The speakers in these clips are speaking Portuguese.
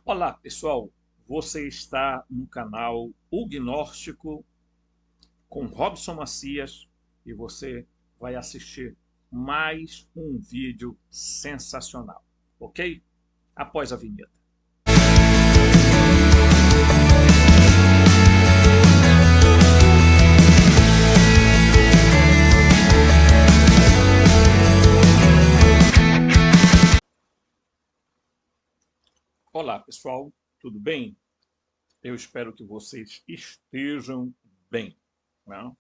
Olá, pessoal. Você está no canal O Gnóstico com Robson Macias e você vai assistir mais um vídeo sensacional, ok? Após a vinheta. Olá, pessoal. Tudo bem? Eu espero que vocês estejam bem, né?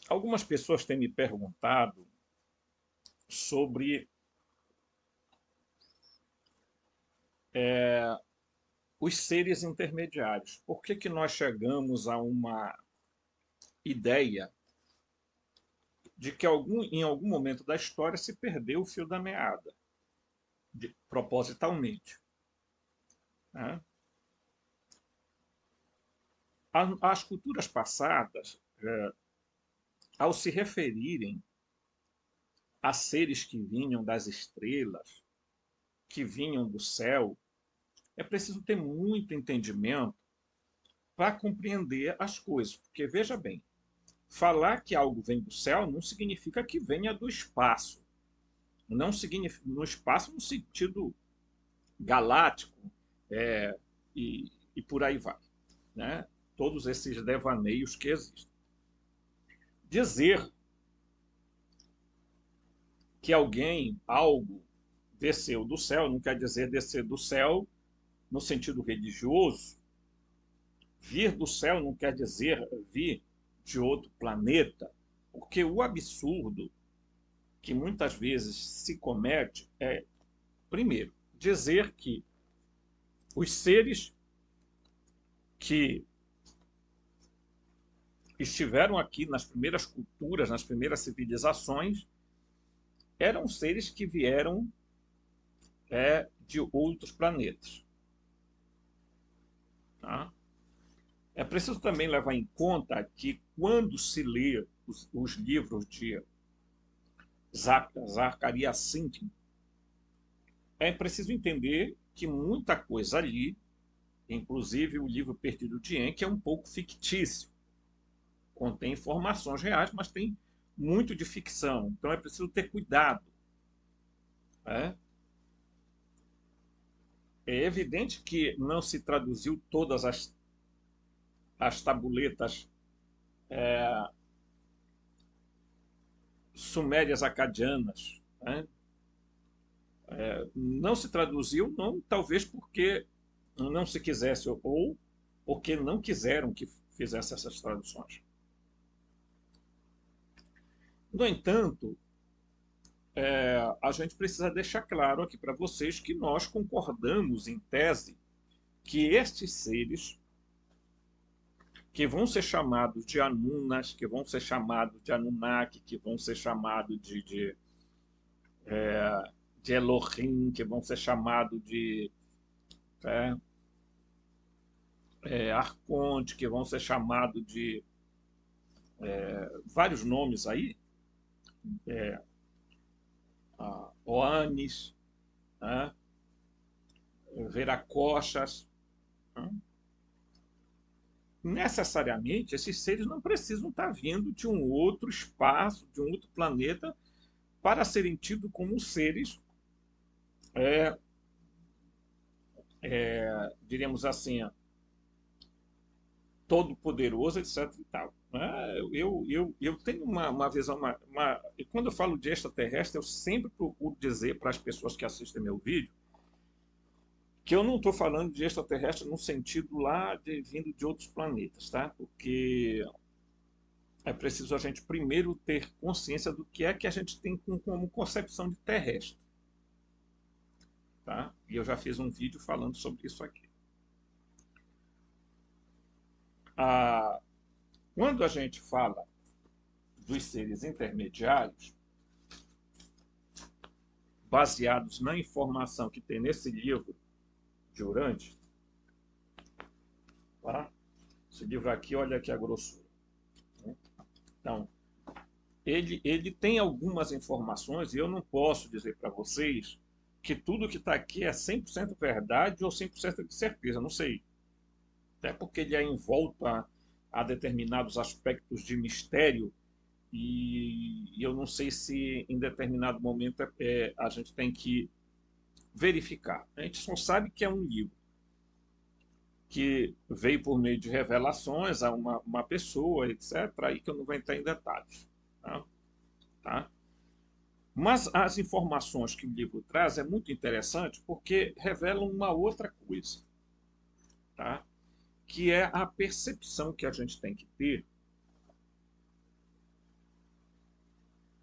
Algumas pessoas têm me perguntado sobre os seres intermediários. Por que nós chegamos a uma ideia de que em algum momento da história se perdeu o fio da meada, propositalmente, né? As culturas passadas, ao se referirem a seres que vinham das estrelas, que vinham do céu, é preciso ter muito entendimento para compreender as coisas. Porque, veja bem, falar que algo vem do céu não significa que venha do espaço. Não significa no espaço no sentido galáctico, é, e por aí vai, né? Todos esses devaneios que existem. Dizer que alguém, algo, desceu do céu, não quer dizer descer do céu no sentido religioso. Vir do céu não quer dizer vir de outro planeta, porque o absurdo que muitas vezes se comete é, primeiro, dizer que os seres que estiveram aqui nas primeiras culturas, nas primeiras civilizações, eram seres que vieram de outros planetas. Tá? É preciso também levar em conta que quando se lê os livros de Zecharia Sitchin, é preciso entender que muita coisa ali, inclusive o livro Perdido de Enki, é um pouco fictício. Contém informações reais, mas tem muito de ficção. Então é preciso ter cuidado. Né? É evidente que não se traduziu todas as tabuletas sumérias acadianas. Né? Não se traduziu, não, talvez porque não se quisesse, ou porque não quiseram que fizesse essas traduções. No entanto, a gente precisa deixar claro aqui para vocês que nós concordamos, em tese, que estes seres, que vão ser chamados de Anunas, que vão ser chamados de Anunnaki, que vão ser chamados de Elohim, que vão ser chamados de Arconte, que vão ser chamados de vários nomes aí, Oanes, né? Veracochas. Né? Necessariamente, esses seres não precisam estar vindo de um outro espaço, de um outro planeta, para serem tidos como seres, diríamos assim, todo-poderoso, etc. E tal. Eu tenho uma visão. E quando eu falo de extraterrestre, eu sempre procuro dizer para as pessoas que assistem meu vídeo que eu não estou falando de extraterrestre no sentido lá de vindo de outros planetas, tá? Porque é preciso a gente primeiro ter consciência do que é que a gente tem como concepção de terrestre. Tá? E eu já fiz um vídeo falando sobre isso aqui. Quando a gente fala dos seres intermediários, baseados na informação que tem nesse livro de Urântia, tá? Esse livro aqui, olha aqui a grossura. Então, ele tem algumas informações, e eu não posso dizer para vocês que tudo que está aqui é 100% verdade ou 100% de certeza, não sei. Até porque ele é envolto a determinados aspectos de mistério e eu não sei se em determinado momento a gente tem que verificar. A gente só sabe que é um livro que veio por meio de revelações a uma pessoa, etc., aí que eu não vou entrar em detalhes. Tá? Tá? Mas as informações que o livro traz é muito interessante porque revelam uma outra coisa, tá? Que é a percepção que a gente tem que ter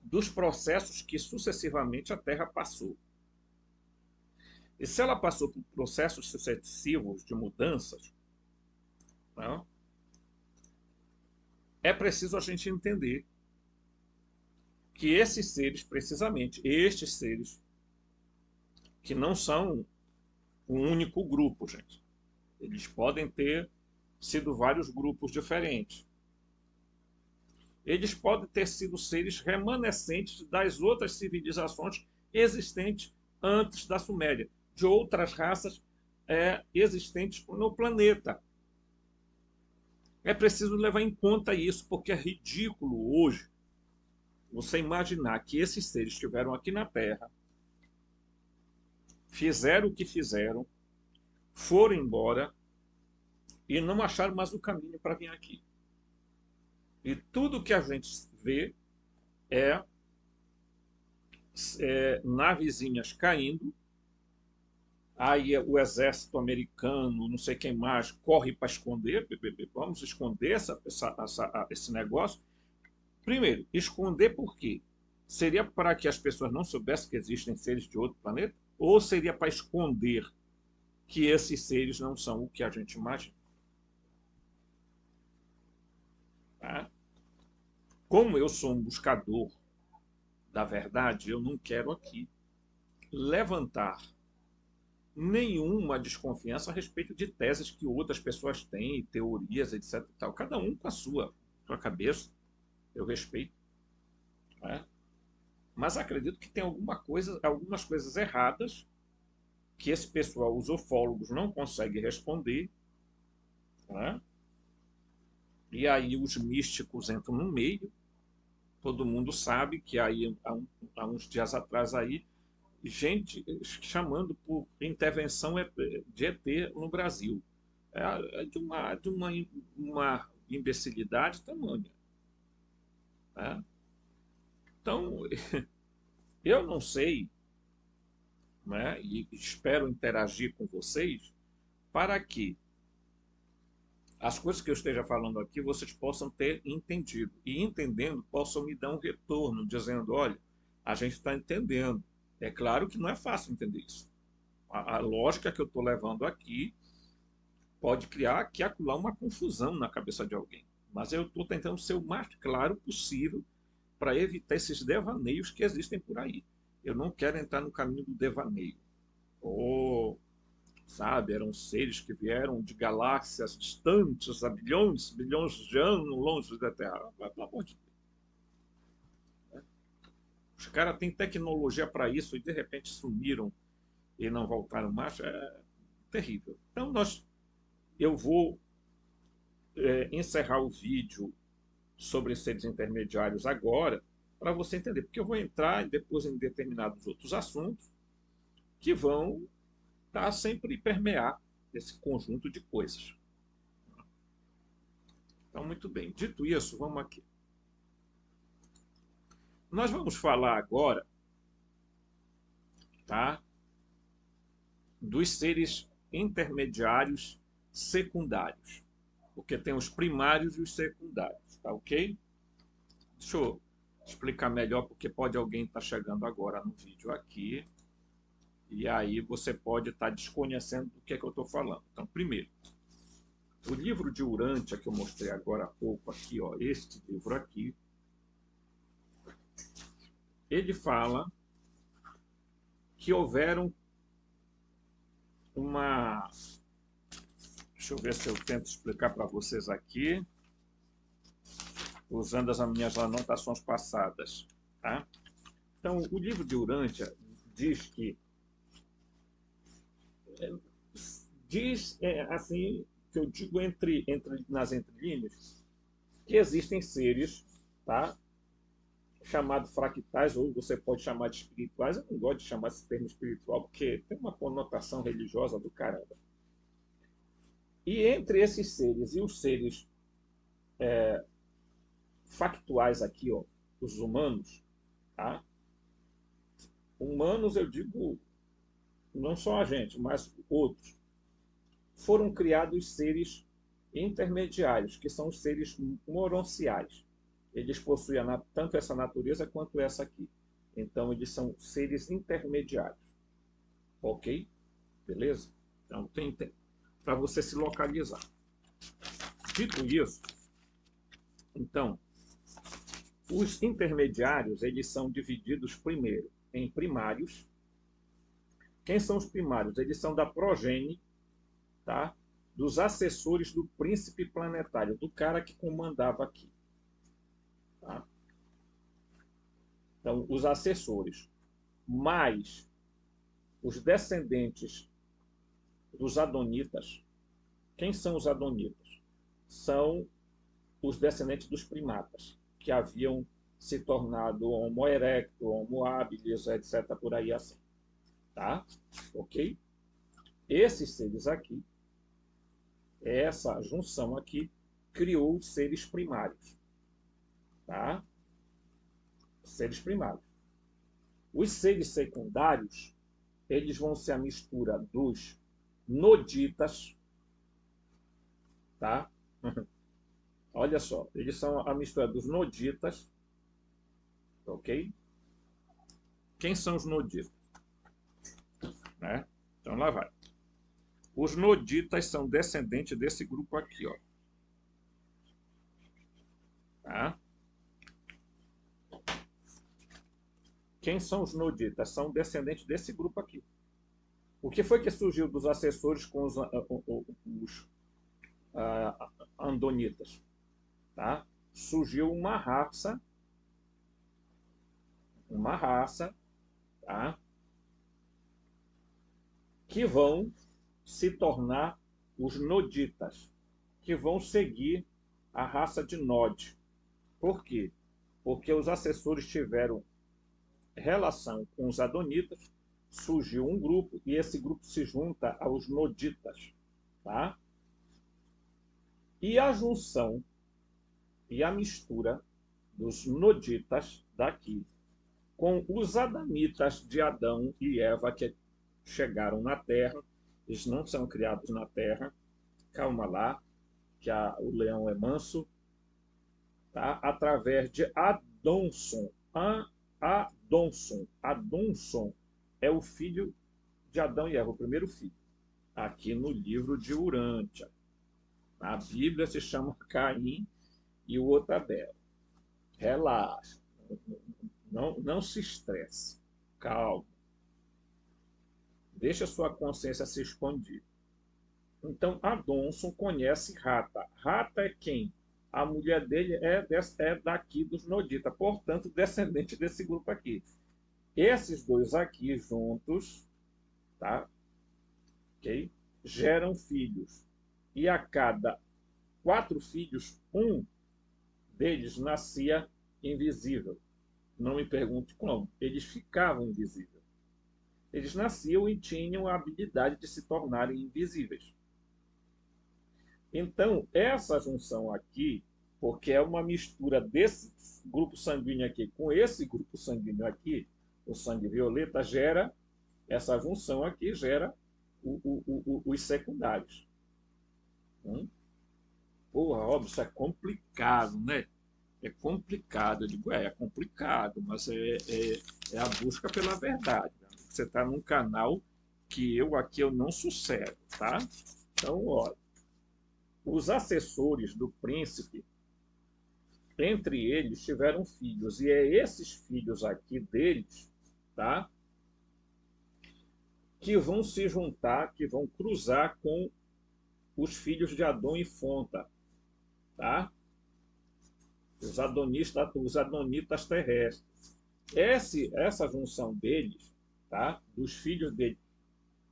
dos processos que sucessivamente a Terra passou. E se ela passou por processos sucessivos de mudanças, né, é preciso a gente entender que esses seres, precisamente estes seres, que não são um único grupo, gente. Eles podem ter sido vários grupos diferentes. Eles podem ter sido seres remanescentes das outras civilizações existentes antes da Suméria, de outras raças existentes no planeta. É preciso levar em conta isso, porque é ridículo hoje você imaginar que esses seres estiveram aqui na Terra, fizeram o que fizeram, foram embora e não acharam mais o caminho para vir aqui. E tudo que a gente vê é, navezinhas caindo, aí o exército americano, não sei quem mais, corre para esconder, vamos esconder esse negócio. Primeiro, esconder por quê? Seria para que as pessoas não soubessem que existem seres de outro planeta? Ou seria para esconder que esses seres não são o que a gente imagina? Tá? Como eu sou um buscador da verdade, eu não quero aqui levantar nenhuma desconfiança a respeito de teses que outras pessoas têm, teorias, etc. E tal. Cada um com a sua cabeça, eu respeito. Né? Mas acredito que tem algumas coisas erradas que esse pessoal, os ufólogos, não conseguem responder. Né? E aí os místicos entram no meio. Todo mundo sabe que aí há uns dias atrás aí gente chamando por intervenção de ET no Brasil. Uma imbecilidade tamanha. Né? Então, eu não sei, né, e espero interagir com vocês para que as coisas que eu esteja falando aqui vocês possam ter entendido. E entendendo, possam me dar um retorno, dizendo, olha, a gente está entendendo. É claro que não é fácil entender isso. A lógica que eu estou levando aqui pode criar aqui acolá uma confusão na cabeça de alguém. Mas eu estou tentando ser o mais claro possível para evitar esses devaneios que existem por aí. Eu não quero entrar no caminho do devaneio. Ou, sabe, eram seres que vieram de galáxias distantes, há bilhões de anos longe da Terra. Pelo amor de Deus. Os caras têm tecnologia para isso e de repente sumiram e não voltaram mais. É terrível. Então, eu vou encerrar o vídeo sobre seres intermediários agora, para você entender, porque eu vou entrar depois em determinados outros assuntos que vão sempre permear esse conjunto de coisas. Então, muito bem. Dito isso, vamos aqui. Nós vamos falar agora, tá, dos seres intermediários secundários, porque tem os primários e os secundários, tá ok? Deixa eu explicar melhor, porque pode alguém estar chegando agora no vídeo aqui, e aí você pode estar desconhecendo do que é que eu estou falando. Então, primeiro, o livro de Urântia, que eu mostrei agora há pouco aqui, ó, este livro aqui, ele fala que houveram uma... Deixa eu ver se eu tento explicar para vocês aqui, usando as minhas anotações passadas. Tá? Então, o livro de Urântia diz que Diz, assim, que eu digo nas entrelinhas, que existem seres, tá? Chamados fractais, ou você pode chamar de espirituais. Eu não gosto de chamar esse termo espiritual, porque tem uma conotação religiosa do caramba. E entre esses seres e os seres factuais aqui, ó, os humanos, tá? Humanos, eu digo, não só a gente, mas outros, foram criados seres intermediários, que são os seres moronciais. Eles possuem tanto essa natureza quanto essa aqui. Então, eles são seres intermediários. Ok? Beleza? Então, tem para você se localizar. Dito isso, então, os intermediários, eles são divididos primeiro em primários. Quem são os primários? Eles são da progenie, tá? Dos assessores do príncipe planetário, do cara que comandava aqui. Tá? Então, os assessores, mais os descendentes dos adonitas. Quem são os adonitas? São os descendentes dos primatas, que haviam se tornado Homo erectus, Homo habilis, etc., por aí assim. Tá? Ok? Esses seres aqui, essa junção aqui, criou os seres primários. Tá? Seres primários. Os seres secundários, eles vão ser a mistura dos noditas, tá? Olha só, eles são a mistura dos noditas, ok? Quem são os noditas? Né? Então lá vai. Os noditas são descendentes desse grupo aqui, ó. Tá? Quem são os noditas? São descendentes desse grupo aqui. O que foi que surgiu dos assessores com os andonitas? Tá? Surgiu uma raça, tá? Que vão se tornar os noditas, que vão seguir a raça de Nod. Por quê? Porque os assessores tiveram relação com os adonitas, surgiu um grupo e esse grupo se junta aos noditas, tá? E a junção e a mistura dos noditas daqui com os adamitas de Adão e Eva que chegaram na Terra, eles não são criados na Terra, calma lá, que o leão é manso, tá? Através de Adonson. Adonson. Adonson é o filho de Adão e Eva, o primeiro filho. Aqui no livro de Urântia. A Bíblia se chama Caim e o outro Abel. Relaxa. Não se estresse. Calma. Deixa a sua consciência se expandir. Então, Adonson conhece Rata. Rata é quem? A mulher dele é daqui dos Nodita, portanto, descendente desse grupo aqui. Esses dois aqui juntos, tá? Okay? Geram filhos. E a cada 4 filhos, um deles nascia invisível. Não me pergunte como. Eles ficavam invisíveis. Eles nasciam e tinham a habilidade de se tornarem invisíveis. Então, essa junção aqui, porque é uma mistura desse grupo sanguíneo aqui com esse grupo sanguíneo aqui, o sangue violeta, gera essa junção aqui, gera os secundários. Porra, óbvio, isso é complicado, né? É complicado. Eu digo, é complicado, mas é a busca pela verdade. Você está num canal que eu não sossego, tá? Então, olha, os assessores do príncipe, entre eles, tiveram filhos, e é esses filhos aqui deles, tá? Que vão se juntar, que vão cruzar com os filhos de Adão e Fonta, tá? Os adonitas terrestres. Essa junção deles, tá? Dos filhos dele,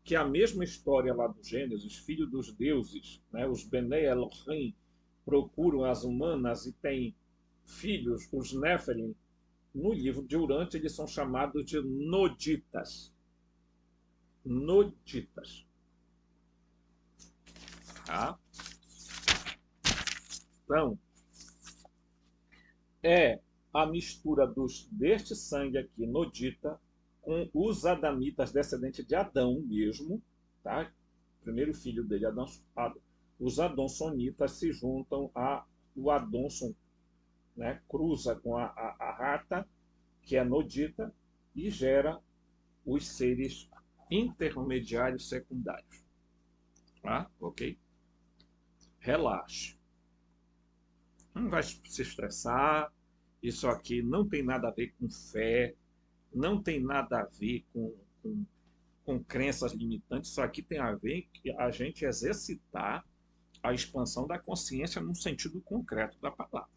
que é a mesma história lá do Gênesis, filho dos deuses, né? Os Bene Elohim procuram as humanas e têm filhos, os Néfilim. No livro de Urântia, eles são chamados de Noditas. Noditas. Tá? Então, é a mistura deste sangue aqui, Nodita, com os adamitas, descendentes de Adão mesmo, tá? Primeiro filho dele, Adão, os adonsonitas se juntam o Adonson, né? Cruza com a rata, que é Nodita, e gera os seres intermediários secundários. Tá? Ok? Relaxe. Não vai se estressar. Isso aqui não tem nada a ver com fé, não tem nada a ver com crenças limitantes. Isso aqui tem a ver com a gente exercitar a expansão da consciência no sentido concreto da palavra.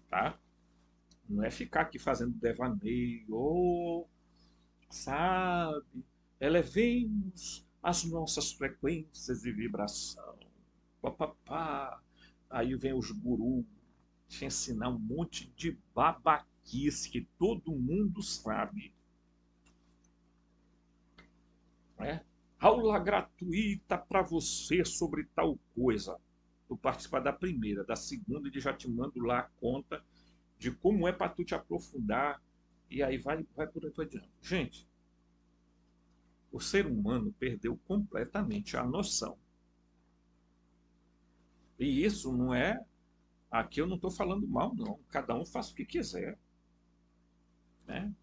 Tá? Não é ficar aqui fazendo devaneio, sabe? Elevemos as nossas frequências de vibração. Papapá. Aí vem os gurus te ensinar um monte de babaquice que todo mundo sabe. Né? Aula gratuita para você sobre tal coisa. Tu participar da primeira, da segunda, ele já te mando lá a conta de como é para tu te aprofundar. E aí vai por aí adiante. Gente, o ser humano perdeu completamente a noção. E isso não é... Aqui eu não estou falando mal, não. Cada um faz o que quiser. Né?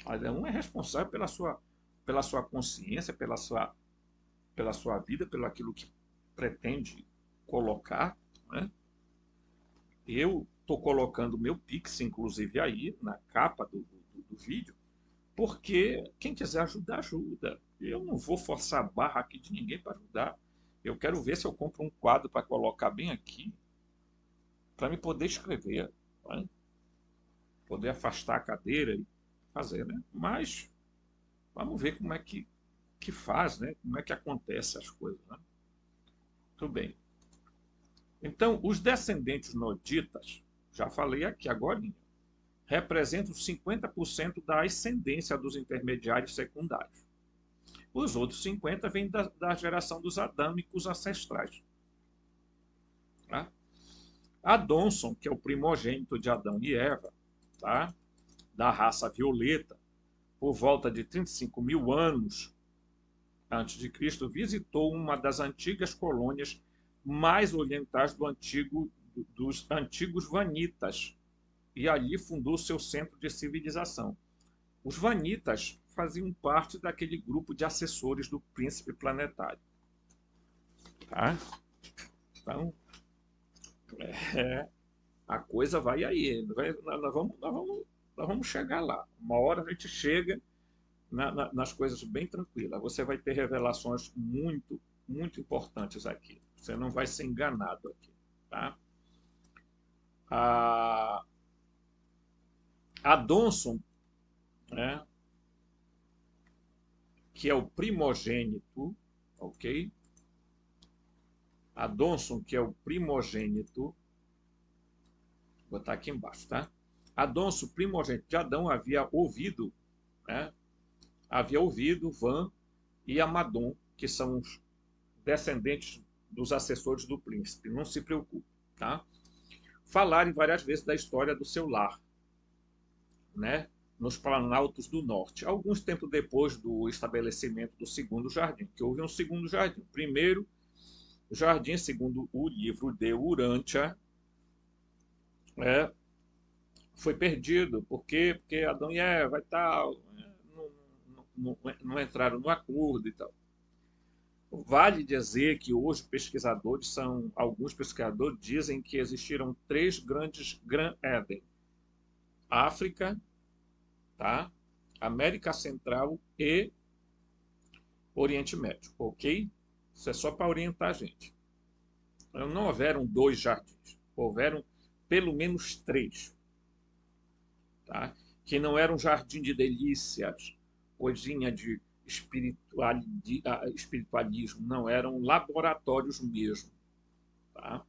Cada um é responsável pela sua consciência, pela sua vida, pelo aquilo que pretende colocar. Né? Eu estou colocando meu Pix, inclusive, aí na capa do vídeo, porque quem quiser ajudar, ajuda. Eu não vou forçar a barra aqui de ninguém para ajudar. Eu quero ver se eu compro um quadro para colocar bem aqui, para me poder escrever, né? Poder afastar a cadeira e fazer, né? Mas vamos ver como é que faz, né? Como é que acontece as coisas, né? Tudo bem. Então, os descendentes noditas, já falei aqui agora, representam 50% da ascendência dos intermediários secundários. Os outros 50% vêm da geração dos adâmicos ancestrais. Tá? Adonson, que é o primogênito de Adão e Eva, tá? Da raça violeta, por volta de 35 mil anos antes de Cristo, visitou uma das antigas colônias mais orientais dos antigos Vanitas, e ali fundou seu centro de civilização. Os Vanitas faziam parte daquele grupo de assessores do príncipe planetário. Tá? Então, a coisa vai aí. Nós vamos chegar lá. Uma hora a gente chega nas coisas bem tranquilas. Você vai ter revelações muito, muito importantes aqui. Você não vai ser enganado aqui. Tá? A Donson, né, que é o primogênito, ok? Adonson, que é o primogênito, vou botar aqui embaixo, tá? Adonson, primogênito de Adão, havia ouvido, né? Havia ouvido Van e Amadon, que são os descendentes dos assessores do príncipe. Não se preocupe, tá? Falarem várias vezes da história do seu lar, né? Nos Planaltos do Norte. Alguns tempos depois do estabelecimento do segundo jardim, que houve um segundo jardim. Primeiro jardim, segundo o livro de Urântia, foi perdido. Por quê? Porque Adão e Eva e tal, não entraram no acordo e tal. Vale dizer que hoje alguns pesquisadores dizem que existiram 3 grandes Gran Éden: África, tá? América Central e Oriente Médio, ok? Isso é só para orientar a gente. Não houveram 2 jardins, houveram pelo menos 3, tá? Que não era um jardim de delícias, coisinha de espiritualismo, não, eram laboratórios mesmo. Tá?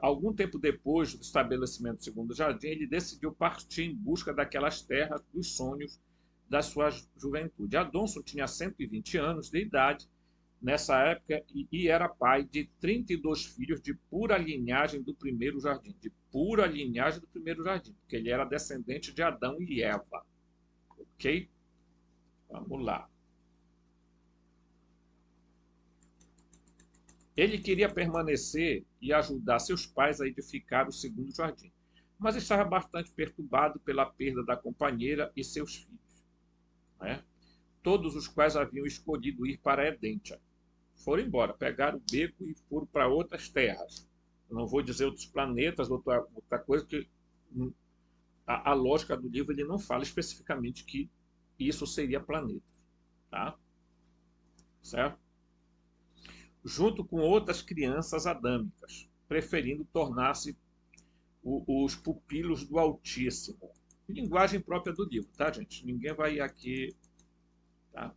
Algum tempo depois do estabelecimento do Segundo Jardim, ele decidiu partir em busca daquelas terras dos sonhos da sua juventude. Adonson tinha 120 anos de idade nessa época e era pai de 32 filhos de pura linhagem do primeiro jardim. De pura linhagem do primeiro jardim, porque ele era descendente de Adão e Eva. Ok? Vamos lá. Ele queria permanecer e ajudar seus pais a edificar o segundo jardim, mas estava bastante perturbado pela perda da companheira e seus filhos, né? Todos os quais haviam escolhido ir para Edentia. Foram embora, pegaram o beco e foram para outras terras. Eu não vou dizer outros planetas, outra coisa, que a lógica do livro ele não fala especificamente que isso seria planeta. Tá? Certo? Junto com outras crianças adâmicas, preferindo tornar-se os pupilos do Altíssimo. Linguagem própria do livro, tá, gente? Ninguém vai aqui. Tá?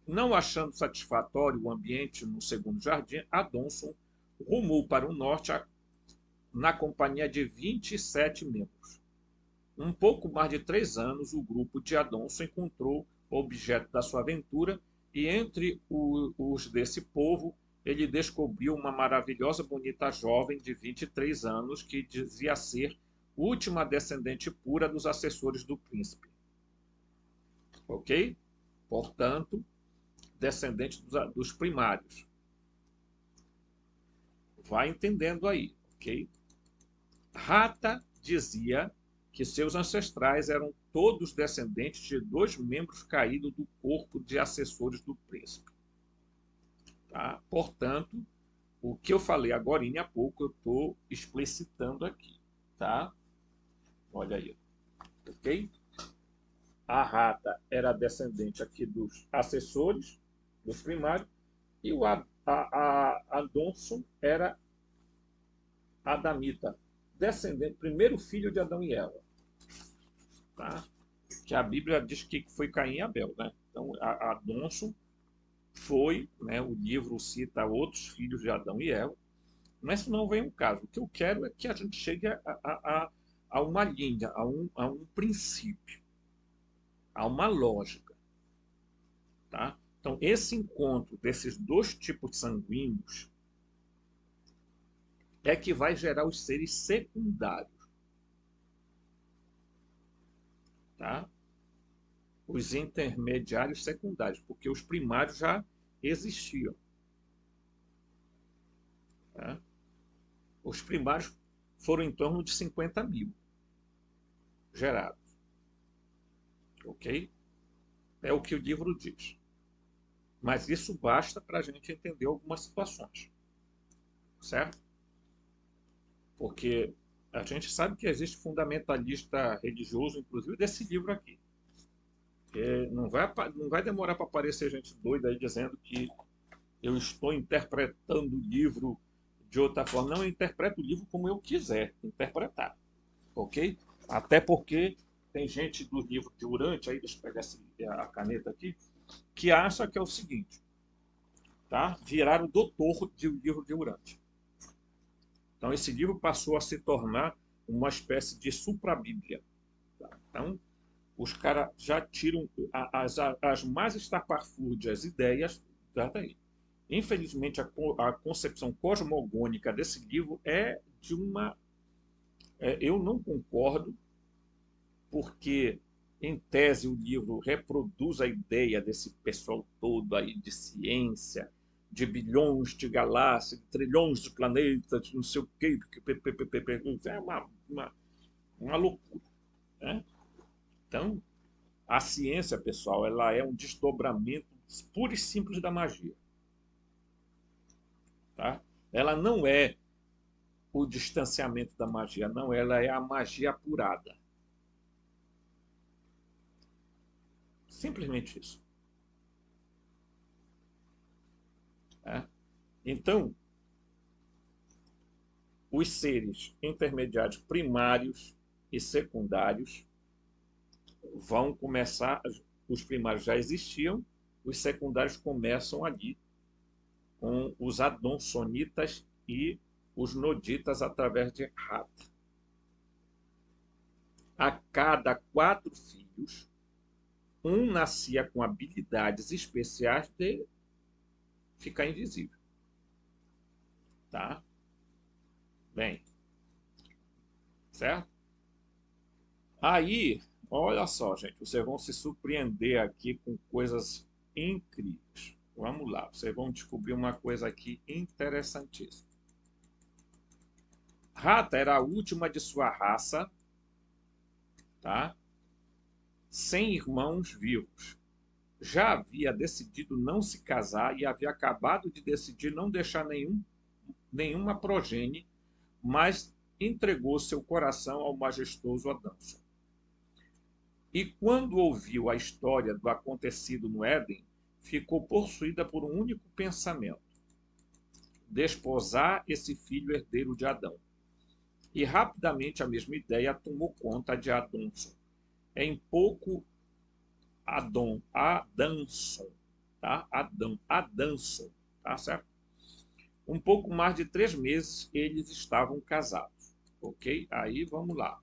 Não achando satisfatório o ambiente no segundo jardim, Adonson rumou para o norte na companhia de 27 membros. Um pouco mais de 3 anos, o grupo de Adonson encontrou o objeto da sua aventura e entre os desse povo ele descobriu uma maravilhosa, bonita jovem de 23 anos que dizia ser última descendente pura dos assessores do príncipe. Ok? Portanto, descendente dos primários. Vai entendendo aí, ok? Rata dizia que seus ancestrais eram todos descendentes de 2 membros caídos do corpo de assessores do príncipe. Tá? Portanto, o que eu falei agora há pouco, eu estou explicitando aqui. Tá? Olha aí. Ok? A rata era descendente aqui dos assessores, dos primários, e o Adonson era adamita, descendente, primeiro filho de Adão e Eva. Tá? Que a Bíblia diz que foi Caim e Abel. Né? Então, Adonson foi, né, o livro cita outros filhos de Adão e Eva, mas isso não vem um caso. O que eu quero é que a gente chegue a uma linha, a um princípio, a uma lógica. Tá? Então, esse encontro desses dois tipos sanguíneos é que vai gerar os seres secundários. Tá? Os intermediários secundários, porque os primários já existiam. Tá? Os primários foram em torno de 50 mil gerados. Ok? É o que o livro diz. Mas isso basta para a gente entender algumas situações. Certo? Porque a gente sabe que existe fundamentalista religioso, inclusive desse livro aqui. Não vai demorar para aparecer gente doida aí dizendo que eu estou interpretando o livro de outra forma. Não, eu interpreto o livro como eu quiser interpretar. Ok? Até porque tem gente do livro de Urante, aí deixa eu pegar a caneta aqui, que acha que é o seguinte, tá? Virar o doutor do livro de Urante. Então, esse livro passou a se tornar uma espécie de supra-bíblia. Tá? Então, os caras já tiram as mais estapafúrdias ideias daí. Infelizmente, a concepção cosmogônica desse livro é de uma... eu não concordo, porque, em tese, o livro reproduz a ideia desse pessoal todo aí de ciência, de bilhões de galáxias, de trilhões de planetas, de não sei o quê, é uma loucura. Né? Então, a ciência, pessoal, ela é um desdobramento puro e simples da magia. Tá? Ela não é o distanciamento da magia, não, ela é a magia apurada. Simplesmente isso. Tá? Então, os seres intermediários primários e secundários vão começar, os primários já existiam, os secundários começam ali com os adonsonitas e os noditas através de Rata. A cada 4 filhos, um nascia com habilidades especiais de ficar invisível. Tá? Bem, certo? Aí, olha só, gente, vocês vão se surpreender aqui com coisas incríveis. Vamos lá, vocês vão descobrir uma coisa aqui interessantíssima. Rata era a última de sua raça, tá? Sem irmãos vivos. Já havia decidido não se casar e havia acabado de decidir não deixar nenhuma progenie, mas entregou seu coração ao majestoso Adão. E quando ouviu a história do acontecido no Éden, ficou possuída por um único pensamento: desposar esse filho herdeiro de Adão. E rapidamente a mesma ideia tomou conta de Adonson. Em pouco Adanson, tá? Adanson, tá certo? Um pouco mais de 3 meses eles estavam casados, ok? Aí vamos lá.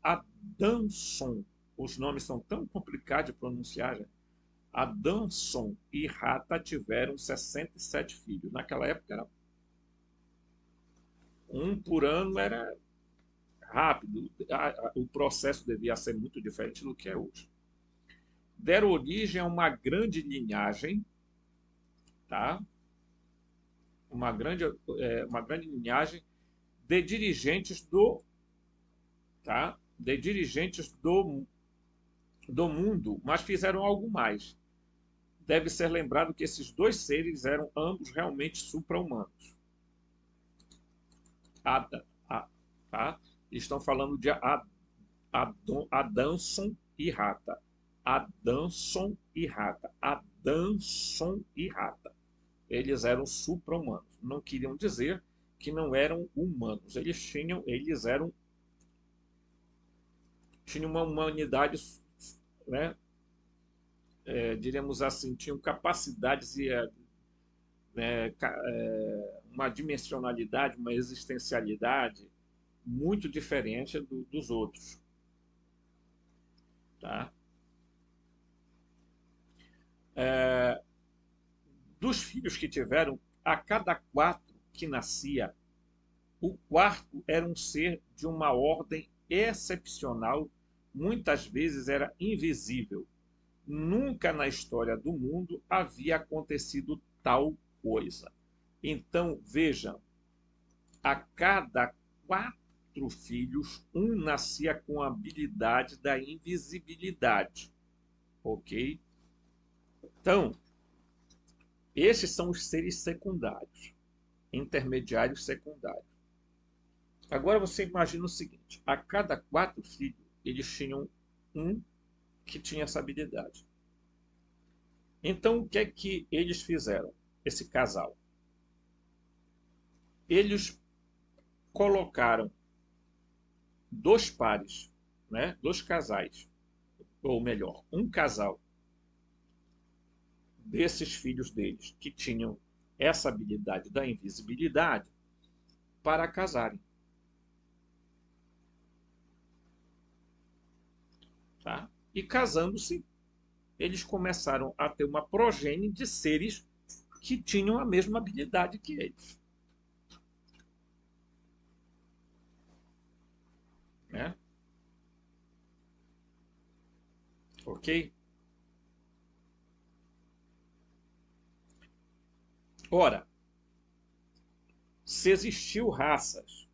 Adanson, os nomes são tão complicados de pronunciar, já. Adanson e Rata tiveram 67 filhos. Naquela época, um por ano era rápido. O processo devia ser muito diferente do que é hoje. Deram origem a uma grande linhagem, tá? Uma grande linhagem de dirigentes tá? De dirigentes do mundo, mas fizeram algo mais. Deve ser lembrado que esses dois seres eram ambos realmente supra-humanos. Tá? Estão falando de Adanson e Rata. Adanson e Rata. Adanson e Rata. Eles eram supra-humanos. Não queriam dizer que não eram humanos. Eles tinham uma humanidade, né? Diríamos assim, tinham capacidades e uma dimensionalidade, uma existencialidade muito diferente dos outros. Tá? Dos filhos que tiveram, a cada 4 que nascia, o quarto era um ser de uma ordem excepcional, muitas vezes era invisível. Nunca na história do mundo havia acontecido tal coisa. Então, vejam, a cada 4 filhos, um nascia com a habilidade da invisibilidade. Ok? Então, esses são os seres secundários, intermediários secundários. Agora você imagina o seguinte: a cada 4 filhos, eles tinham um que tinha essa habilidade. Então, o que é que eles fizeram, esse casal? Eles colocaram 2 pares, né? 2 casais, ou melhor, um casal desses filhos deles que tinham essa habilidade da invisibilidade para casarem. Tá? E casando-se, eles começaram a ter uma progênie de seres que tinham a mesma habilidade que eles. Né? Ok? Ora, se existiu raças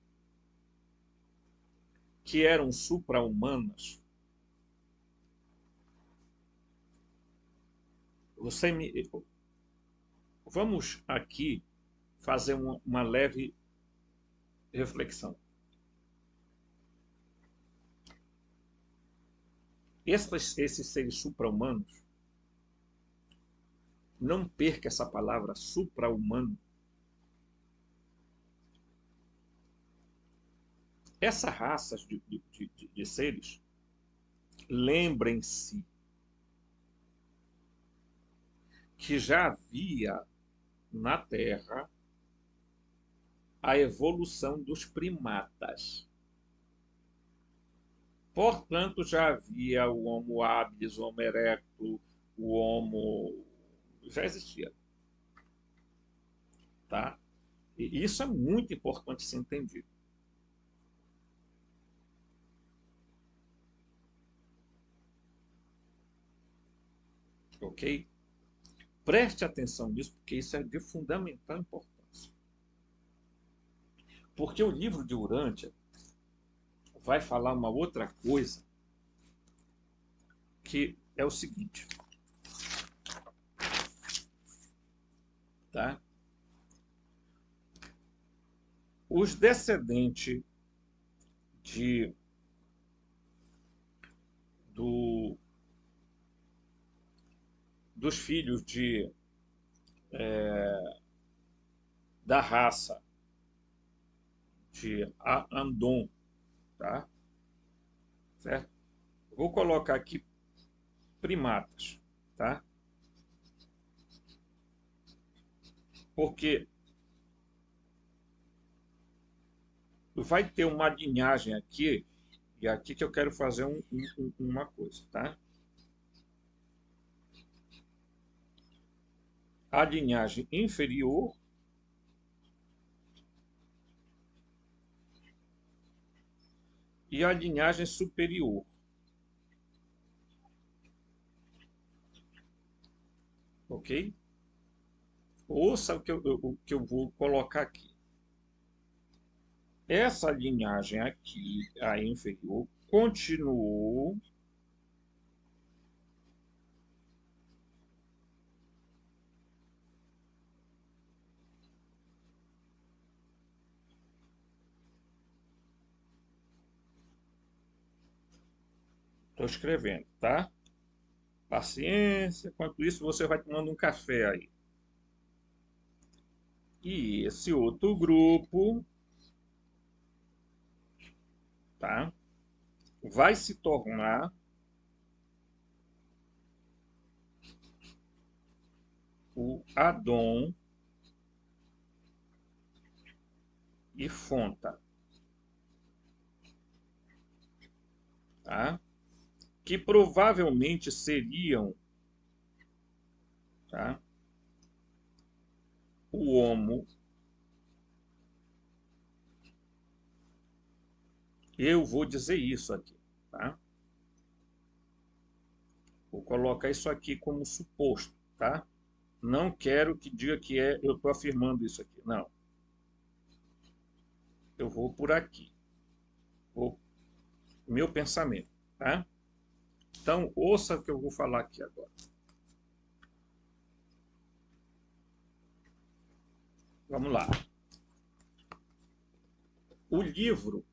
que eram supra-humanas, vamos aqui fazer uma leve reflexão. Esses seres supra-humanos, não perca essa palavra supra-humano. Essa raça de seres, lembrem-se que já havia na Terra a evolução dos primatas. Portanto, já havia o Homo habilis, o Homo erectus, o Homo. Já existia. Tá? E isso é muito importante ser entendido. Ok? Preste atenção nisso, porque isso é de fundamental importância. Porque o livro de Urântia vai falar uma outra coisa, que é o seguinte. Tá? Os descendentes de, do, dos filhos da raça de Andon, tá? Certo? Vou colocar aqui primatas, tá? Porque vai ter uma linhagem aqui, e aqui que eu quero fazer uma coisa, tá? A linhagem inferior e a linhagem superior. Ok? Ouça o que eu vou colocar aqui. Essa linhagem aqui, a inferior, continuou estou escrevendo, tá? Paciência. Enquanto isso, você vai tomando um café aí. E esse outro grupo, tá? Vai se tornar o Adon e Fonta, tá? Que provavelmente seriam, tá? O Homo. Eu vou dizer isso aqui, tá? Vou colocar isso aqui como suposto, tá? Não quero que diga que eu estou afirmando isso aqui. Não. Eu vou por aqui. Vou, meu pensamento, tá? Então, ouça o que eu vou falar aqui agora. Vamos lá. O livro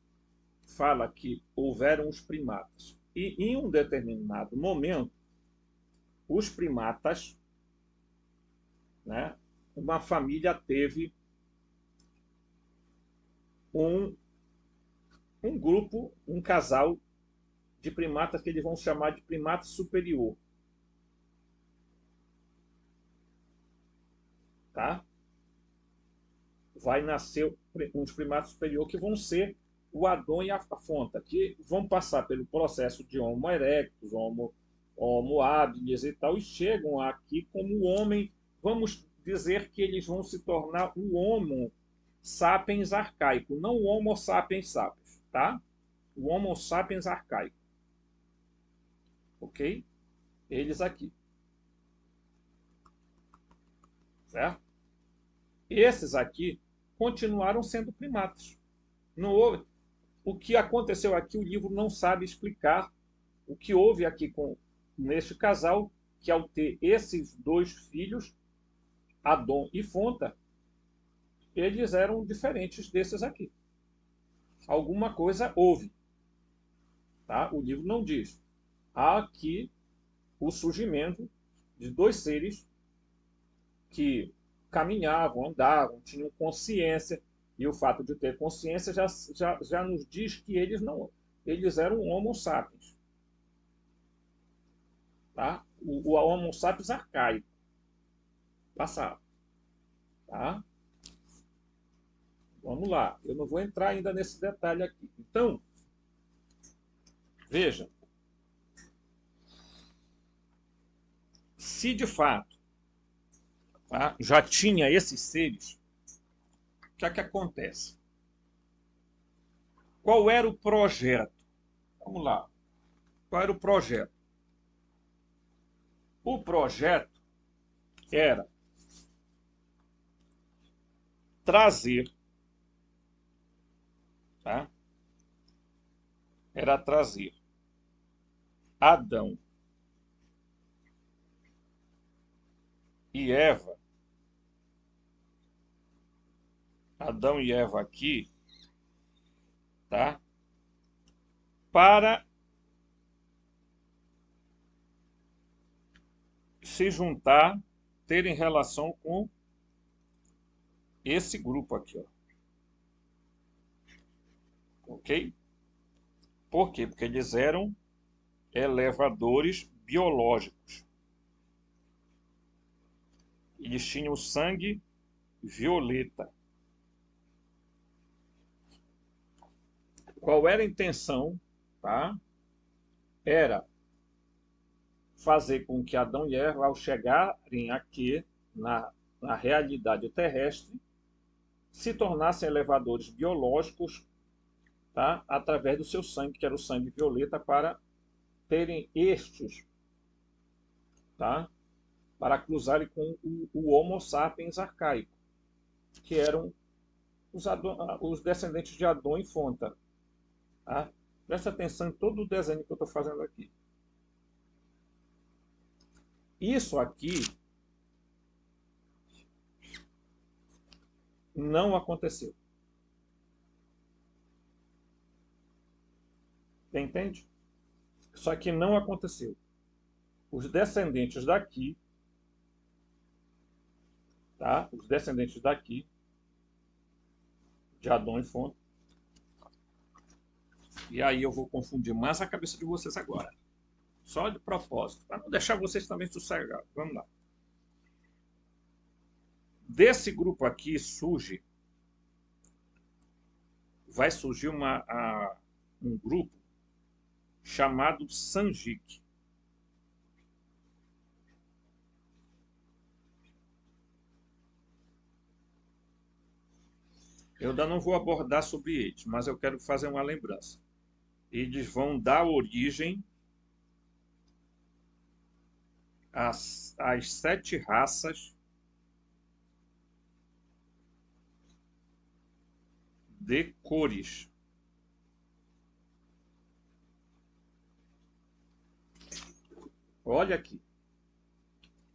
fala que houveram os primatas. E em um determinado momento, os primatas, né, uma família teve um, um grupo, um casal de primatas que eles vão chamar de primata superior. Tá? Vai nascer uns primatas superior que vão ser o Adon e a Fonta, que vão passar pelo processo de Homo erectus, Homo habilis e tal, e chegam aqui como o homem. Vamos dizer que eles vão se tornar o Homo sapiens arcaico, não o Homo sapiens sapiens, tá? O Homo sapiens arcaico. Ok? Eles aqui. Certo? Esses aqui continuaram sendo primatas. Não houve. O que aconteceu aqui, o livro não sabe explicar. O que houve aqui neste casal, que ao ter esses dois filhos, Adon e Fonta, eles eram diferentes desses aqui. Alguma coisa houve. Tá? O livro não diz. Há aqui o surgimento de dois seres que caminhavam, andavam, tinham consciência E o fato de ter consciência já nos diz que eles eram Homo sapiens. Tá? O Homo sapiens arcaico, passado. Tá? Vamos lá. Eu não vou entrar ainda nesse detalhe aqui. Então, veja. Se de fato, tá, já tinha esses seres, o que é que acontece? Qual era o projeto? Vamos lá. Qual era o projeto? O projeto era trazer, tá? Era trazer Adão e Eva, Adão e Eva aqui, tá? Para se juntar, terem relação com esse grupo aqui, ó. Ok? Por quê? Porque eles eram elevadores biológicos. Eles tinham sangue violeta. Qual era a intenção? Tá? Era fazer com que Adão e Eva, ao chegarem aqui na realidade terrestre, se tornassem elevadores biológicos, tá? Através do seu sangue, que era o sangue violeta, para terem estes, tá? Para cruzarem com o Homo sapiens arcaico, que eram os descendentes de Adão e Fonta. Tá? Presta atenção em todo o desenho que eu estou fazendo aqui. Isso aqui não aconteceu. Entende? Isso aqui não aconteceu. Os descendentes daqui, tá? Os descendentes daqui, de Adão e Fonte. E aí eu vou confundir mais a cabeça de vocês agora. Só de propósito, para não deixar vocês também sossegados. Vamos lá. Desse grupo aqui vai surgir um grupo chamado Sanjik. Eu ainda não vou abordar sobre eles, mas eu quero fazer uma lembrança. Eles vão dar origem às 7 raças de cores. Olha aqui.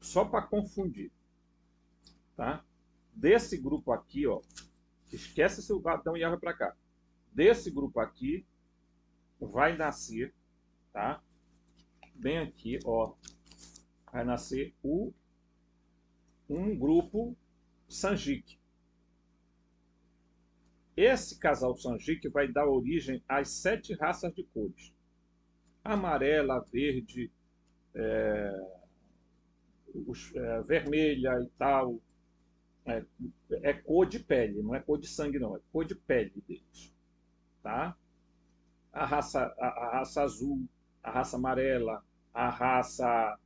Só para confundir. Tá? Desse grupo aqui, ó, esquece se o Adão e Eva para cá. Desse grupo aqui vai nascer, tá? Bem aqui, ó, vai nascer um grupo Sanjik. Esse casal Sanjik vai dar origem às 7 raças de cores: amarela, verde, vermelha e tal. É cor de pele, não é cor de sangue, não. É cor de pele deles, tá? A raça azul, a raça amarela, a raça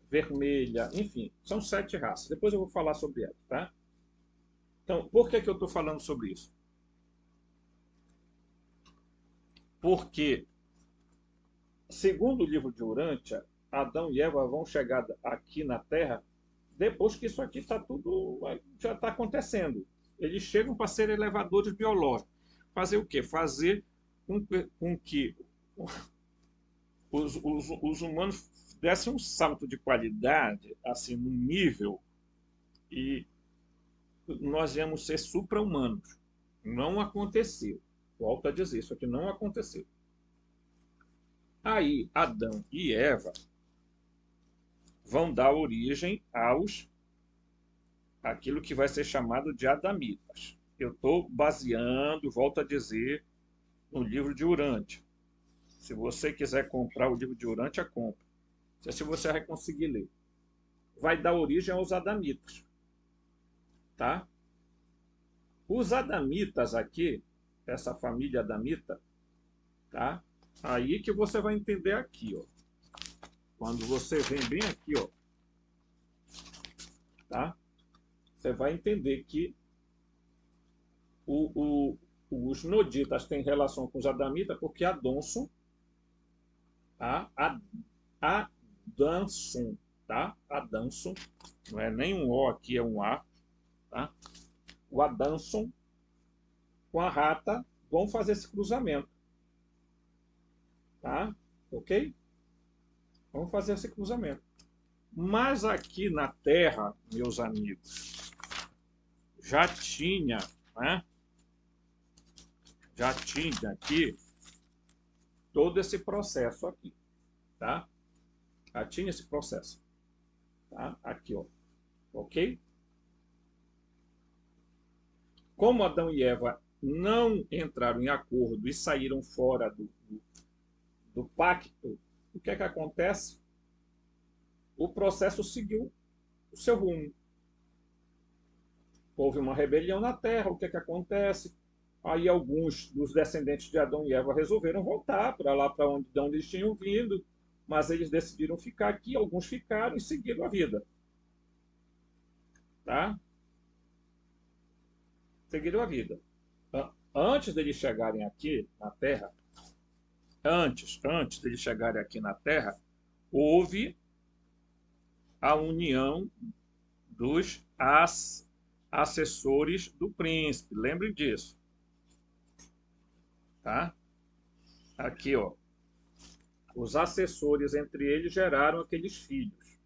vermelha, enfim, são 7 raças. Depois eu vou falar sobre elas, tá? Então, por que eu estou falando sobre isso? Porque, segundo o livro de Urântia, Adão e Eva vão chegar aqui na Terra depois que isso aqui está tudo já está acontecendo. Eles chegam para ser elevadores biológicos. Fazer o quê? Fazer com que os humanos dessem um salto de qualidade, assim, no nível, e nós íamos ser supra-humanos. Não aconteceu. Volto a dizer, isso aqui não aconteceu. Aí, Adão e Eva vão dar origem aos aquilo que vai ser chamado de adamitas. Eu estou baseando, volto a dizer, no livro de Urântia. Se você quiser comprar o livro de Urântia, compre. Não sei se você vai conseguir ler. Vai dar origem aos adamitas. Tá? Os adamitas aqui, essa família adamita, tá? Aí que você vai entender aqui, ó. Quando você vem bem aqui, ó, tá? Você vai entender que os noditas têm relação com os adamitas porque Adonson, tá? Adanson, tá? Adanson, não é nem um O aqui, é um A, tá? O Adanson com a rata vão fazer esse cruzamento, tá? Ok? Vamos fazer esse cruzamento. Mas aqui na Terra, meus amigos, já tinha, né? Já tinha aqui todo esse processo aqui, tá? Já tinha esse processo, tá? Aqui, ó, ok? Como Adão e Eva não entraram em acordo e saíram fora do pacto, o que é que acontece? O processo seguiu o seu rumo. Houve uma rebelião na Terra, o que é que acontece? Aí alguns dos descendentes de Adão e Eva resolveram voltar para lá, para onde, de onde eles tinham vindo, mas eles decidiram ficar aqui, alguns ficaram e seguiram a vida. Tá? Seguiram a vida. Antes deles chegarem aqui na Terra, antes deles chegarem aqui na Terra, houve a união dos assessores do príncipe. Lembre disso. Tá? Aqui, ó. Os assessores entre eles geraram aqueles filhos.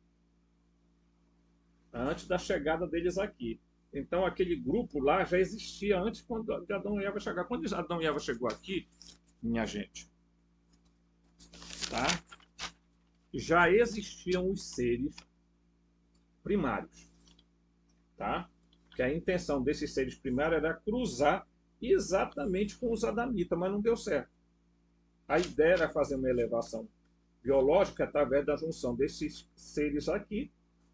Antes da chegada deles aqui. Então, aquele grupo lá já existia antes de Adão e Eva chegar. Quando Adão e Eva chegou aqui, minha gente, tá? Já existiam os seres primários, tá? Que a intenção desses seres primários era cruzar exatamente com os adamitas, mas não deu certo. A ideia era fazer uma elevação biológica através da junção desses seres aqui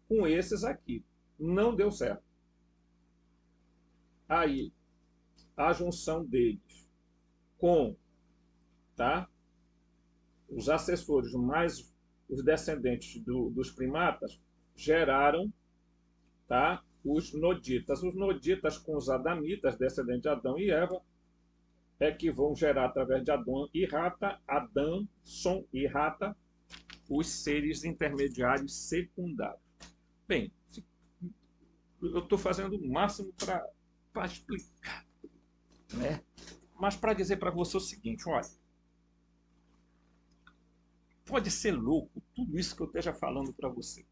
com esses aqui. Não deu certo. Aí, a junção deles com, tá, os assessores mais os descendentes dos primatas geraram, tá, os noditas. Os noditas com os adamitas, descendentes de Adão e Eva, é que vão gerar através de Adão e Rata, Adão-son e Rata, os seres intermediários secundários. Bem, eu estou fazendo o máximo para explicar, né? Mas para dizer para você o seguinte, olha, pode ser louco tudo isso que eu esteja falando para você.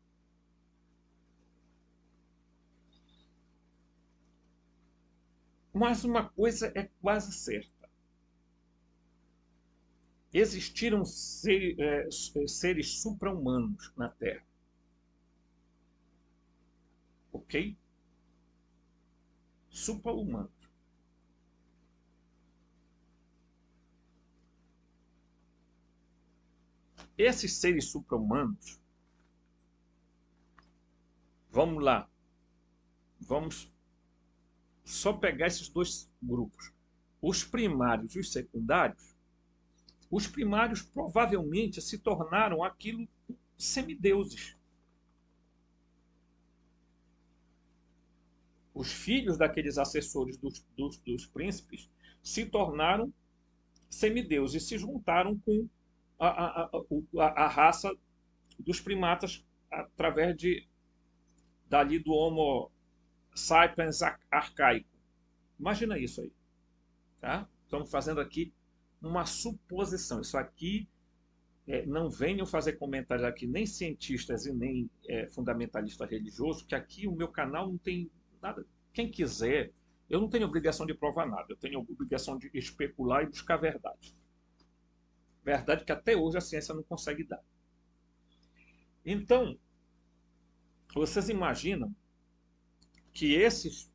Mas uma coisa é quase certa. Existiram seres supra-humanos na Terra. Ok? Supra-humanos. Esses seres supra-humanos, vamos lá, vamos só pegar esses dois grupos. Os primários e os secundários. Os primários provavelmente se tornaram aquilo semideuses. Os filhos daqueles assessores dos príncipes se tornaram semideuses e se juntaram com a raça dos primatas através dali do Homo sapiens arcaico. Imagina isso aí. Tá? Estamos fazendo aqui uma suposição. Isso aqui, não venham fazer comentários aqui, nem cientistas e nem fundamentalistas religiosos, que aqui o meu canal não tem nada. Quem quiser, eu não tenho obrigação de provar nada, eu tenho obrigação de especular e buscar verdade. Verdade que até hoje a ciência não consegue dar. Então, vocês imaginam que esses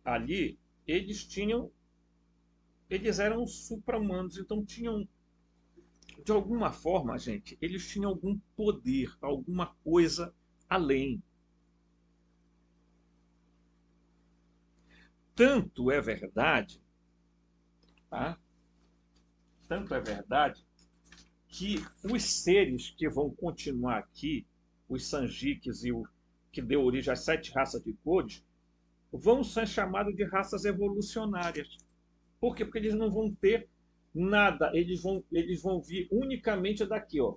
ali, eles eram supra-humanos, então tinham, de alguma forma, gente, eles tinham algum poder, alguma coisa além. Tanto é verdade, tá? Tanto é verdade que os seres que vão continuar aqui, os Sanjiques e o que deu origem às 7 raças de cores, vão ser chamados de raças evolucionárias. Por quê? Porque eles não vão ter nada, eles vão vir unicamente daqui, ó.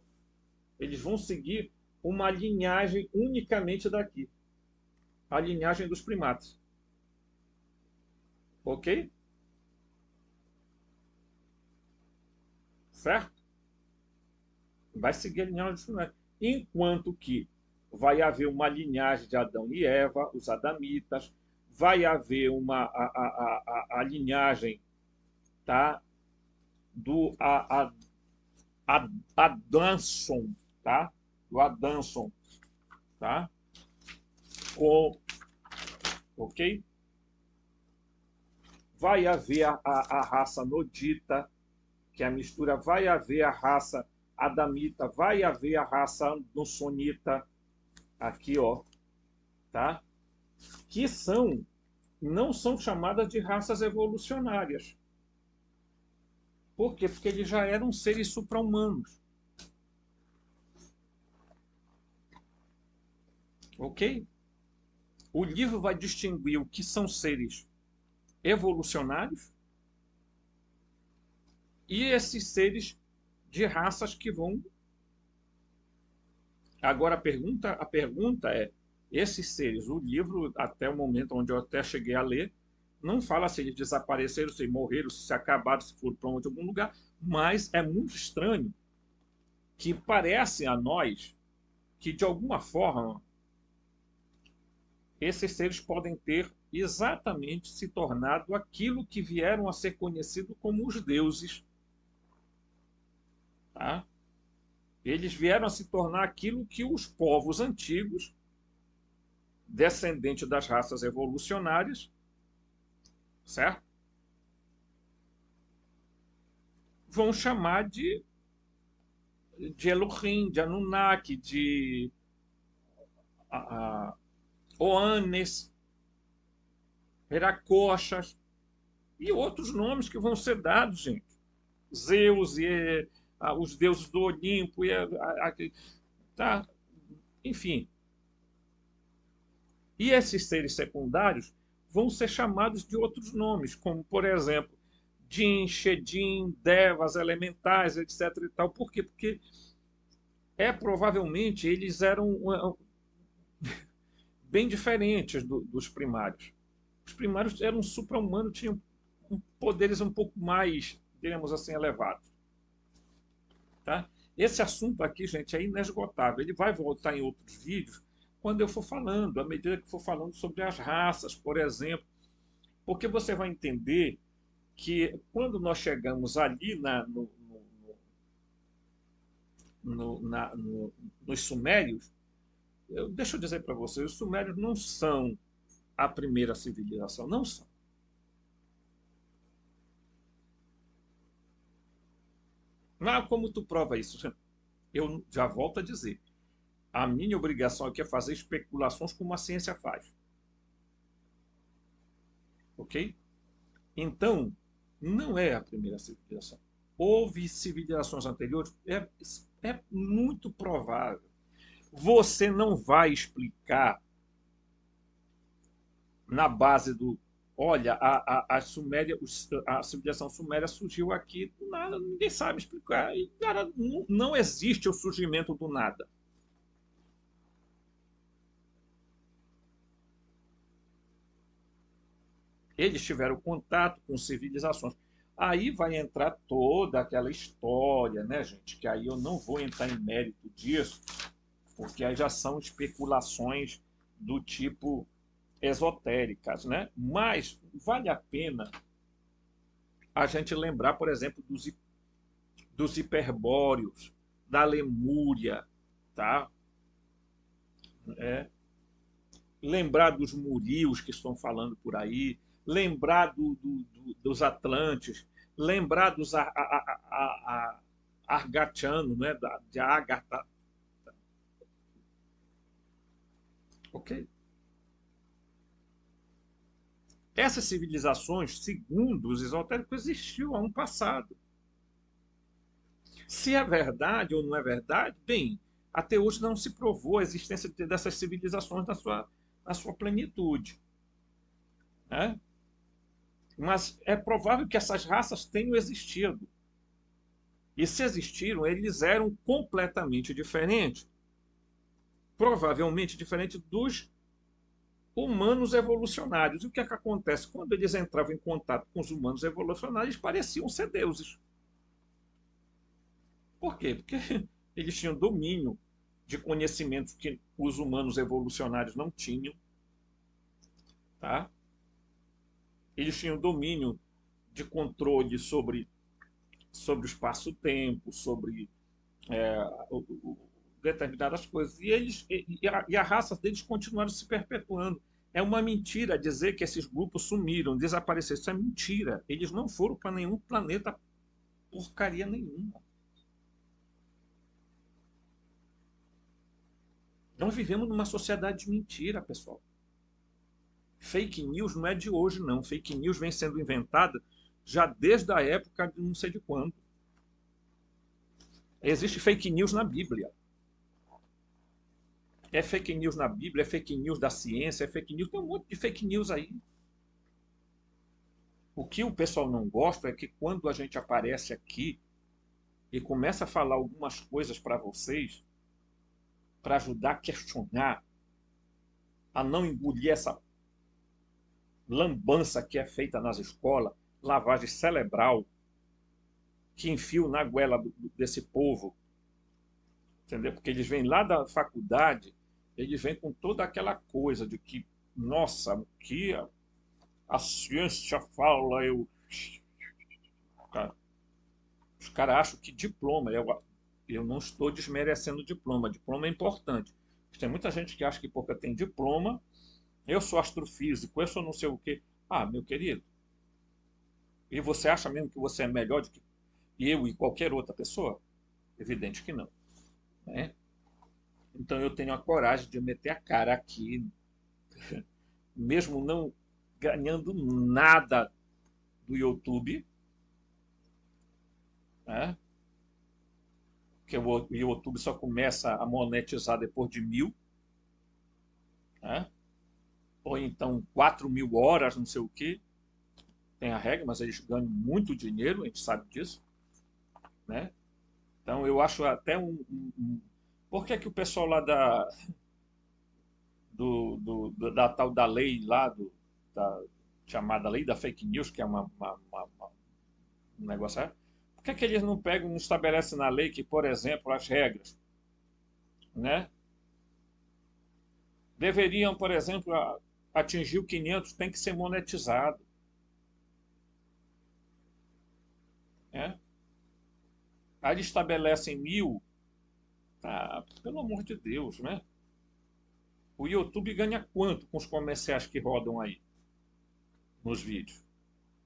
Eles vão seguir uma linhagem unicamente daqui, a linhagem dos primatas. Ok? Certo? Vai seguir a linhagem dos primatas. Enquanto que vai haver uma linhagem de Adão e Eva, os adamitas, vai haver a linhagem, tá, do Adanson, tá? Do Adanson, tá? Com, ok? Vai haver a raça nodita, que é a mistura, vai haver a raça adamita, vai haver a raça andonsonita, aqui, ó, tá? Que não são chamadas de raças evolucionárias. Por quê? Porque eles já eram seres supra-humanos. Ok? O livro vai distinguir o que são seres evolucionários e esses seres de raças que vão. Agora a pergunta é: esses seres, o livro, até o momento onde eu até cheguei a ler, não fala se eles desapareceram, se morreram, se acabaram, se foram para algum lugar, mas é muito estranho que parece a nós que, de alguma forma, esses seres podem ter exatamente se tornado aquilo que vieram a ser conhecido como os deuses. Tá? Eles vieram a se tornar aquilo que os povos antigos, descendentes das raças evolucionárias, certo? Vão chamar de Elohim, de Anunnaki, de Oanes, Veracochas e outros nomes que vão ser dados, gente. Zeus e os deuses do Olimpo, tá? Enfim. E esses seres secundários vão ser chamados de outros nomes, como, por exemplo, Jin, Shedin, Devas, elementais, etc. E tal. Por quê? Porque provavelmente eles eram bem diferentes dos primários. Os primários eram supra-humanos, tinham poderes um pouco mais, digamos assim, elevados. Tá? Esse assunto aqui, gente, é inesgotável. Ele vai voltar em outros vídeos quando eu for falando, à medida que for falando sobre as raças, por exemplo. Porque você vai entender que quando nós chegamos ali nos sumérios, deixa eu dizer para vocês, os sumérios não são a primeira civilização, não são. Ah, como tu prova isso? Eu já volto a dizer, a minha obrigação aqui é fazer especulações como a ciência faz. Ok? Então, não é a primeira civilização. Houve civilizações anteriores, é muito provável. Você não vai explicar na base do. Olha, a civilização suméria surgiu aqui do nada, ninguém sabe explicar. E, cara, não existe o surgimento do nada. Eles tiveram contato com civilizações. Aí vai entrar toda aquela história, né, gente? Que aí eu não vou entrar em mérito disso, porque aí já são especulações do tipo esotéricas, né? Mas vale a pena a gente lembrar, por exemplo, dos hiperbóreos, da Lemúria, tá? É, lembrar dos Murios que estão falando por aí, lembrar dos Atlantes, lembrar dos Argatianos, né, de Agatha, ok? Essas civilizações, segundo os esotéricos, existiam há um passado. Se é verdade ou não é verdade, bem, até hoje não se provou a existência dessas civilizações na sua plenitude. Né? Mas é provável que essas raças tenham existido. E se existiram, eles eram completamente diferentes. Provavelmente diferente dos humanos evolucionários. E o que é que acontece? Quando eles entravam em contato com os humanos evolucionários, pareciam ser deuses. Por quê? Porque eles tinham domínio de conhecimentos que os humanos evolucionários não tinham. Tá? Eles tinham domínio de controle sobre o espaço-tempo, sobre é, determinadas coisas. E a raça deles continuaram se perpetuando. É uma mentira dizer que esses grupos sumiram, desapareceram. Isso é mentira. Eles não foram para nenhum planeta porcaria nenhuma. Nós vivemos numa sociedade de mentira, pessoal. Fake news não é de hoje, não. Fake news vem sendo inventada já desde a época de não sei de quando. Existe fake news na Bíblia. É fake news na Bíblia, é fake news da ciência, é fake news. Tem um monte de fake news aí. O que o pessoal não gosta é que quando a gente aparece aqui e começa a falar algumas coisas para vocês, para ajudar a questionar, a não engolir essa lambança que é feita nas escolas, lavagem cerebral, que enfio na goela desse povo, entendeu? Porque eles vêm lá da faculdade, eles vêm com toda aquela coisa de que, nossa, o que a ciência fala, Cara, os caras acham que diploma, eu não estou desmerecendo diploma, diploma é importante. Tem muita gente que acha que porque tem diploma, eu sou astrofísico, eu sou não sei o quê. Ah, meu querido, e você acha mesmo que você é melhor do que eu e qualquer outra pessoa? Evidente que não. Né? Então eu tenho a coragem de meter a cara aqui, mesmo não ganhando nada do YouTube, né? Porque o YouTube só começa a monetizar depois de 1.000, né? Ou então 4.000 horas, não sei o que. Tem a regra, mas eles ganham muito dinheiro, a gente sabe disso, né? Então eu acho até por que, que o pessoal lá da tal da lei lá, chamada lei da fake news, que é um negócio, por que, que eles não pegam e não estabelecem na lei que, por exemplo, as regras, né? Deveriam, por exemplo, atingir o 500, tem que ser monetizado, né? Aí eles estabelecem 1.000, tá, pelo amor de Deus, né? O YouTube ganha quanto com os comerciais que rodam aí nos vídeos?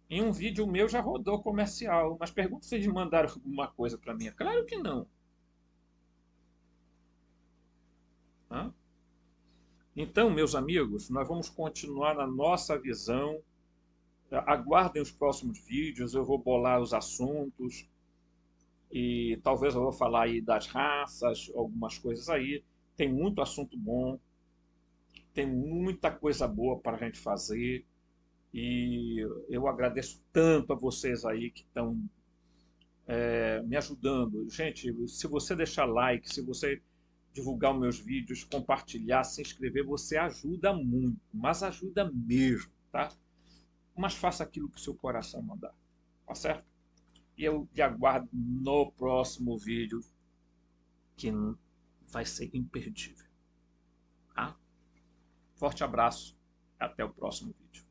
Em um vídeo meu já rodou comercial, mas pergunta se eles mandaram alguma coisa para mim. Claro que não. Hã? Então, meus amigos, nós vamos continuar na nossa visão. Aguardem os próximos vídeos, eu vou bolar os assuntos e talvez eu vou falar aí das raças, algumas coisas aí. Tem muito assunto bom, tem muita coisa boa para a gente fazer. E eu agradeço tanto a vocês aí que estão me ajudando. Gente, se você deixar like, se você divulgar os meus vídeos, compartilhar, se inscrever, você ajuda muito, mas ajuda mesmo, tá? Mas faça aquilo que o seu coração mandar, tá certo? E eu te aguardo no próximo vídeo, que vai ser imperdível, tá? Forte abraço, até o próximo vídeo.